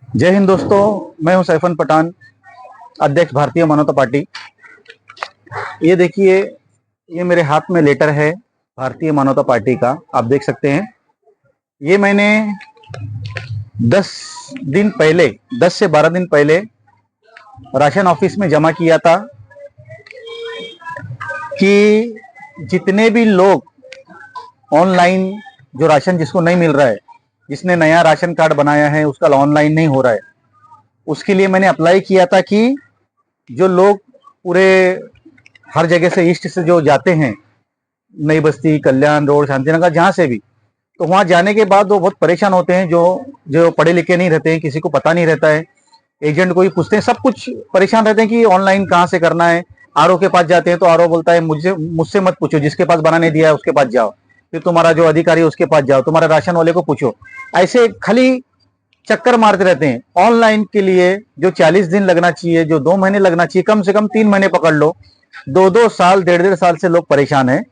जय हिंद दोस्तों। मैं हूं सैफन पठान, अध्यक्ष भारतीय मानवता पार्टी। ये देखिए, ये मेरे हाथ में लेटर है भारतीय मानवता पार्टी का, आप देख सकते हैं। ये मैंने 10 दिन पहले, 10 से 12 दिन पहले राशन ऑफिस में जमा किया था कि जितने भी लोग ऑनलाइन जो राशन जिसको नहीं मिल रहा है, जिसने नया राशन कार्ड बनाया है उसका ऑनलाइन नहीं हो रहा है, उसके लिए मैंने अप्लाई किया था कि जो लोग पूरे हर जगह से ईस्ट से जो जाते हैं, नई बस्ती, कल्याण रोड, शांतिनगर, जहाँ से भी, तो वहाँ जाने के बाद वो बहुत परेशान होते हैं। जो जो पढ़े लिखे नहीं रहते हैं, किसी को पता नहीं रहता है, एजेंट को ही पूछते हैं, सब कुछ परेशान रहते हैं कि ऑनलाइन कहाँ से करना है। आरओ के पास जाते हैं तो आरओ बोलता है मुझसे मत पूछो, जिसके पास बनाने दिया है उसके पास जाओ, फिर तुम्हारा जो अधिकारी है उसके पास जाओ, तुम्हारे राशन वाले को पूछो। ऐसे खाली चक्कर मारते रहते हैं। ऑनलाइन के लिए जो 40 दिन लगना चाहिए, जो 2 महीने लगना चाहिए, कम से कम 3 महीने पकड़ लो। 2-2 साल, 1.5-1.5 साल से लोग परेशान हैं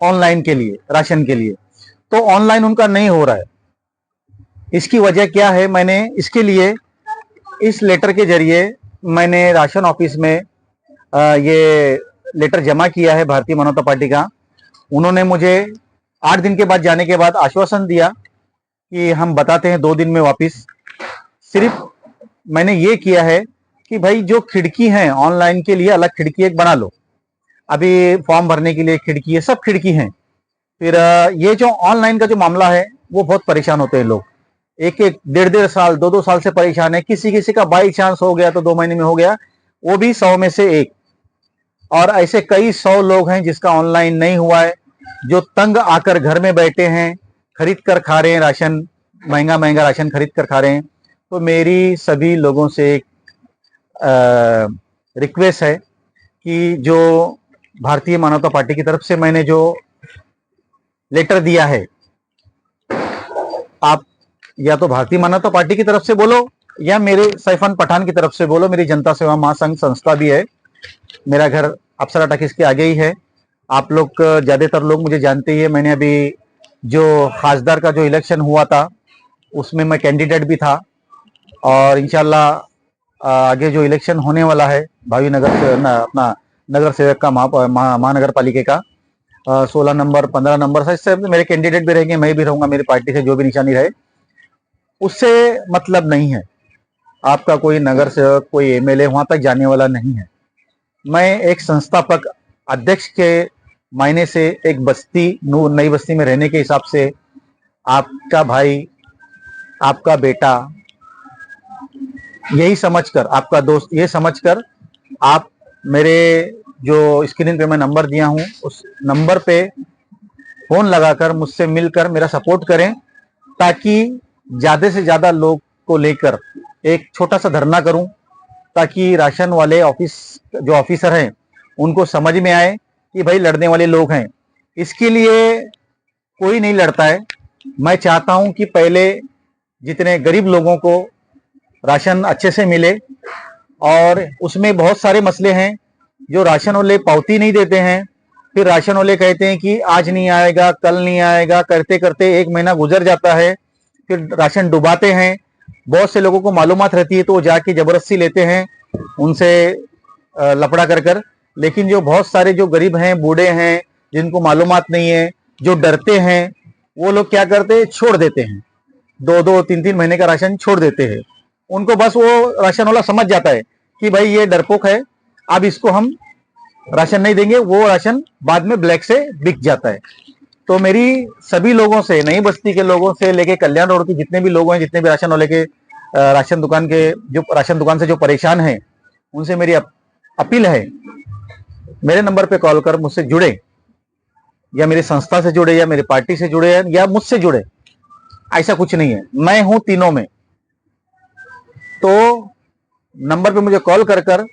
ऑनलाइन के लिए, राशन के लिए। तो ऑनलाइन उनका नहीं हो रहा है। इसकी वजह क्या है? मैंने इसके लिए इस लेटर के जरिए मैंने राशन ऑफिस में ये लेटर जमा किया है भारतीय मानवता पार्टी का। उन्होंने मुझे 8 दिन के बाद जाने के बाद आश्वासन दिया कि हम बताते हैं 2 दिन में वापस। सिर्फ मैंने ये किया है कि भाई जो खिड़की है ऑनलाइन के लिए, अलग खिड़की एक बना लो। अभी फॉर्म भरने के लिए खिड़की है, सब खिड़की हैं। फिर ये जो ऑनलाइन का जो मामला है वो बहुत परेशान होते हैं लोग। एक एक 1.5-1.5 साल, 2-2 साल से परेशान है। किसी किसी का बाई चांस हो गया तो 2 महीने में हो गया, वो भी 100 में से एक। और ऐसे कई 100 लोग हैं जिसका ऑनलाइन नहीं हुआ है, जो तंग आकर घर में बैठे हैं, खरीद कर खा रहे हैं राशन, महंगा महंगा राशन खरीद कर खा रहे हैं। तो मेरी सभी लोगों से एक रिक्वेस्ट है कि जो भारतीय मानवता पार्टी की तरफ से मैंने जो लेटर दिया है, आप या तो भारतीय मानवता पार्टी की तरफ से बोलो या मेरे सैफन पठान की तरफ से बोलो। मेरी जनता सेवा महासंघ संस्था भी है, मेरा घर अप्सरा टॉकीज के आगे ही है। आप लोग ज्यादातर लोग मुझे जानते ही है। मैंने अभी जो खासदार का जो इलेक्शन हुआ था उसमें मैं कैंडिडेट भी था, और इंशाल्लाह आगे जो इलेक्शन होने वाला है भावी नगर से अपना नगर सेवक का महानगर पालिका का 16 नंबर 15 नंबर से, इससे मेरे कैंडिडेट भी रहेंगे, मैं भी रहूंगा, मेरी पार्टी से जो भी निशानी रहे उससे मतलब नहीं है। आपका कोई नगर सेवक, कोई एमएलए वहां तक जाने वाला नहीं है। मैं एक संस्थापक अध्यक्ष के मायने से एक बस्ती, नई बस्ती में रहने के हिसाब से आपका भाई, आपका बेटा, यही समझकर, आपका दोस्त ये समझकर आप मेरे जो स्क्रीन पे मैं नंबर दिया हूं उस नंबर पे फोन लगाकर मुझसे मिलकर मेरा सपोर्ट करें, ताकि ज्यादा से ज्यादा लोग को लेकर एक छोटा सा धरना करूं, ताकि राशन वाले ऑफिस जो ऑफिसर हैं उनको समझ में आए कि भाई लड़ने वाले लोग हैं। इसके लिए कोई नहीं लड़ता है। मैं चाहता हूं कि पहले जितने गरीब लोगों को राशन अच्छे से मिले, और उसमें बहुत सारे मसले हैं। जो राशन वाले पावती नहीं देते हैं, फिर राशन वाले कहते हैं कि आज नहीं आएगा, कल नहीं आएगा, करते करते 1 महीना गुजर जाता है, फिर राशन डुबाते हैं। बहुत से लोगों को मालूमात रहती है तो वो जाके जबरदस्ती लेते हैं उनसे लफड़ा कर कर। लेकिन जो बहुत सारे जो गरीब हैं, बूढ़े हैं, जिनको मालूमात नहीं है, जो डरते हैं, वो लोग क्या करते हैं, छोड़ देते हैं। 2-2 3-3 महीने का राशन छोड़ देते हैं। उनको बस वो राशन वाला समझ जाता है कि भाई ये डरपोक है, अब इसको हम राशन नहीं देंगे। वो राशन बाद में ब्लैक से बिक जाता है। तो मेरी सभी लोगों से, नई बस्ती के लोगों से लेके कल्याण रोड के जितने भी लोग हैं, जितने भी राशन वाले के राशन दुकान के, जो राशन दुकान से जो परेशान हैं, उनसे मेरी अपील है, मेरे नंबर पे कॉल कर मुझसे जुड़े, या मेरी संस्था से जुड़े, या मेरी पार्टी से जुड़े, या मुझसे जुड़े। ऐसा कुछ नहीं है, मैं हूं तीनों में। तो नंबर पे मुझे कॉल कर कर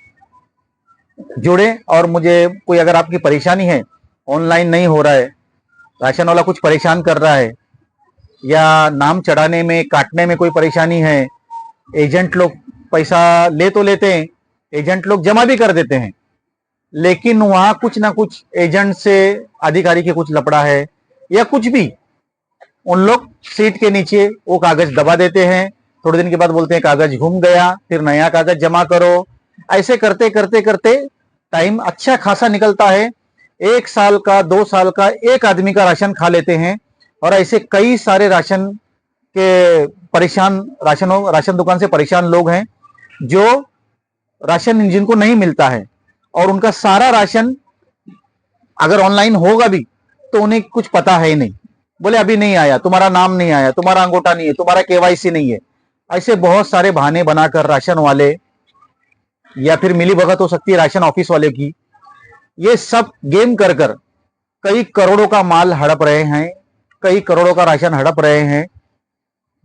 जुड़े, और मुझे कोई अगर आपकी परेशानी है, ऑनलाइन नहीं हो रहा है, राशन वाला कुछ परेशान कर रहा है, या नाम चढ़ाने में, काटने में कोई परेशानी है, एजेंट लोग पैसा ले तो लेते हैं, एजेंट लोग जमा भी कर देते हैं, लेकिन वहां कुछ ना कुछ एजेंट से अधिकारी के कुछ लपड़ा है या कुछ भी, उन लोग सीट के नीचे वो कागज दबा देते हैं, थोड़े दिन के बाद बोलते हैं कागज घूम गया, फिर नया कागज जमा करो। ऐसे करते करते करते टाइम अच्छा खासा निकलता है। 1 साल का 2 साल का एक आदमी का राशन खा लेते हैं। और ऐसे कई सारे राशन के परेशान राशन दुकान से परेशान लोग हैं जो राशन जिनको नहीं मिलता है, और उनका सारा राशन अगर ऑनलाइन होगा भी तो उन्हें कुछ पता है ही नहीं। बोले अभी नहीं आया, तुम्हारा नाम नहीं आया, तुम्हारा अंगूठा नहीं है, तुम्हारा केवाईसी नहीं है। ऐसे बहुत सारे बहाने बनाकर राशन वाले, या फिर मिली भगत हो सकती है राशन ऑफिस वाले की, ये सब गेम कर कर कई करोड़ों का माल हड़प रहे हैं, कई करोड़ों का राशन हड़प रहे हैं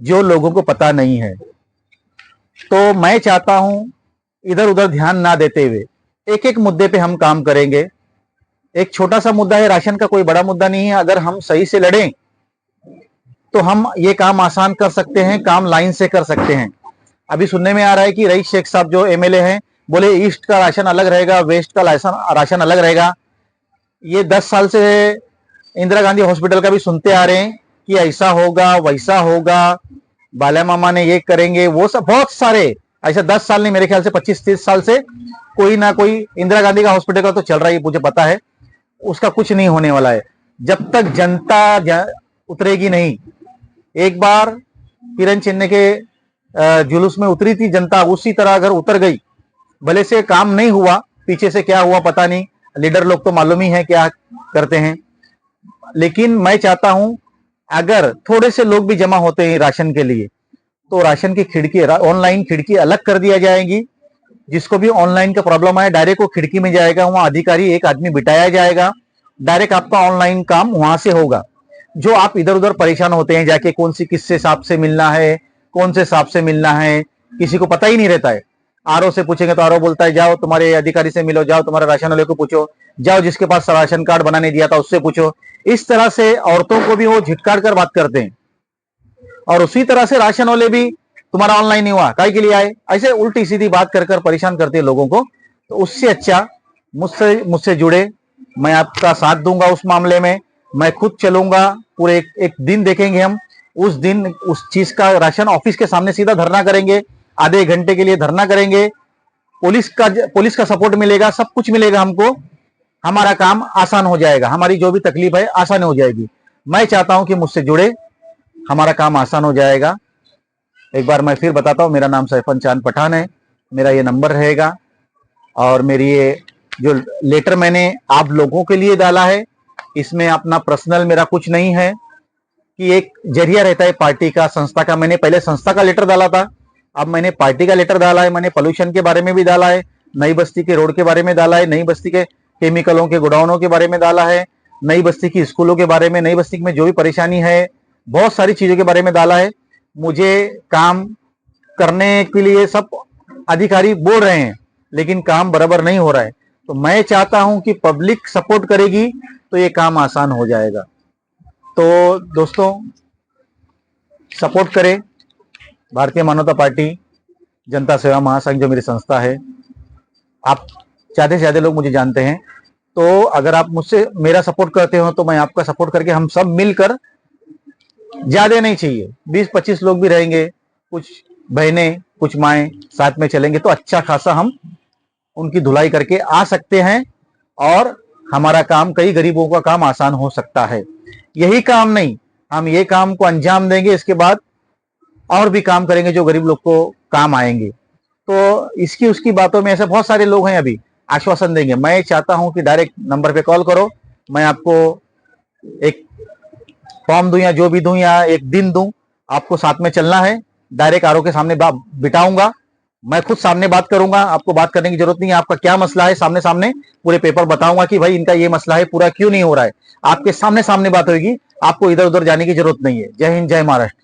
जो लोगों को पता नहीं है। तो मैं चाहता हूं इधर उधर ध्यान ना देते हुए एक एक मुद्दे पे हम काम करेंगे। एक छोटा सा मुद्दा है राशन का, कोई बड़ा मुद्दा नहीं है। अगर हम सही से लड़ें तो हम ये काम आसान कर सकते हैं, काम लाइन से कर सकते हैं। अभी सुनने में आ रहा है कि रईस शेख साहब जो एमएलए हैं, बोले ईस्ट का राशन अलग रहेगा, वेस्ट का राशन अलग रहेगा। ये 10 साल से इंदिरा गांधी हॉस्पिटल का भी सुनते आ रहे हैं कि ऐसा होगा वैसा होगा, बाला मामा ने ये करेंगे वो सब, बहुत सारे ऐसा 10 साल नहीं, मेरे ख्याल से 25-30 साल से कोई ना कोई इंदिरा गांधी का हॉस्पिटल का तो चल रहा है, मुझे पता है। उसका कुछ नहीं होने वाला है जब तक जनता उतरेगी नहीं। एक बार किरण चिन्ह के जुलूस में उतरी थी जनता, उसी तरह अगर उतर गई, भले से काम नहीं हुआ, पीछे से क्या हुआ पता नहीं, लीडर लोग तो मालूम ही है क्या करते हैं। लेकिन मैं चाहता हूं अगर थोड़े से लोग भी जमा होते हैं राशन के लिए, तो राशन की खिड़की, ऑनलाइन खिड़की अलग कर दिया जाएगी। जिसको भी ऑनलाइन का प्रॉब्लम आए डायरेक्ट वो खिड़की में जाएगा, वहां अधिकारी एक आदमी बिठाया जाएगा, डायरेक्ट आपका ऑनलाइन काम वहां से होगा। जो आप इधर उधर परेशान होते हैं जाके कौन सी किससे सांप से मिलना है, कौन से सांप से मिलना है, किसी को पता ही नहीं रहता है। आरओ से पूछेंगे तो आरओ बोलता है जाओ तुम्हारे अधिकारी से मिलो, जाओ तुम्हारे राशन वाले को पूछो, जाओ जिसके पास राशन कार्ड बनाने दिया था उससे पूछो। इस तरह से औरतों को भी वो झिटकार कर बात करते हैं, और उसी तरह से राशन वाले भी तुम्हारा ऑनलाइन नहीं हुआ, काय के लिए आए, ऐसे उल्टी सीधी बात कर कर परेशान करते हैं लोगों को। तो उससे अच्छा मुझसे जुड़े, मैं आपका साथ दूंगा उस मामले में। मैं खुद चलूंगा, पूरे एक दिन देखेंगे हम। उस दिन उस चीज का राशन ऑफिस के सामने सीधा धरना करेंगे, आधे घंटे के लिए धरना करेंगे। पुलिस का सपोर्ट मिलेगा, सब कुछ मिलेगा हमको, हमारा काम आसान हो जाएगा, हमारी जो भी तकलीफ है आसान हो जाएगी। मैं चाहता हूं कि मुझसे जुड़े, हमारा काम आसान हो जाएगा। एक बार मैं फिर बताता हूं, मेरा नाम सैफन चांद पठान है, मेरा ये नंबर रहेगा। और मेरी ये जो लेटर मैंने आप लोगों के लिए डाला है, इसमें अपना पर्सनल मेरा कुछ नहीं है, कि एक जरिया रहता है पार्टी का, संस्था का। मैंने पहले संस्था का लेटर डाला था, अब मैंने पार्टी का लेटर डाला है। मैंने पोल्यूशन के बारे में भी डाला है, नई बस्ती के रोड के बारे में डाला है, नई बस्ती के केमिकलों के गोडाउनों के बारे में डाला है, नई बस्ती की स्कूलों के बारे में, नई बस्ती में जो भी परेशानी है, बहुत सारी चीजों के बारे में डाला है। मुझे काम करने के लिए सब अधिकारी बोल रहे हैं, लेकिन काम बराबर नहीं हो रहा है। तो मैं चाहता हूं कि पब्लिक सपोर्ट करेगी तो ये काम आसान हो जाएगा। तो दोस्तों सपोर्ट करें भारतीय मानवता पार्टी जनता सेवा महासंघ, जो मेरी संस्था है। आप ज्यादा से ज्यादा लोग मुझे जानते हैं, तो अगर आप मुझसे मेरा सपोर्ट करते हो तो मैं आपका सपोर्ट करके हम सब मिलकर, ज्यादा नहीं चाहिए, 20-25 लोग भी रहेंगे, कुछ बहनें कुछ माएँ साथ में चलेंगे तो अच्छा खासा हम उनकी धुलाई करके आ सकते हैं, और हमारा काम, कई गरीबों का काम आसान हो सकता है। यही काम नहीं, हम ये काम को अंजाम देंगे, इसके बाद और भी काम करेंगे जो गरीब लोग को काम आएंगे। तो इसकी उसकी बातों में ऐसे बहुत सारे लोग हैं अभी आश्वासन देंगे। मैं चाहता हूं कि डायरेक्ट नंबर पे कॉल करो, मैं आपको एक फॉर्म दूं या जो भी दूं या एक दिन दूं, आपको साथ में चलना है। डायरेक्ट आरओ के सामने बिठाऊंगा, मैं खुद सामने बात करूंगा, आपको बात करने की जरूरत नहीं है। आपका क्या मसला है सामने सामने पूरे पेपर बताऊंगा कि भाई इनका ये मसला है, पूरा क्यों नहीं हो रहा है। आपके सामने सामने बात होगी, आपको इधर उधर जाने की जरूरत नहीं है। जय हिंद, जय महाराष्ट्र।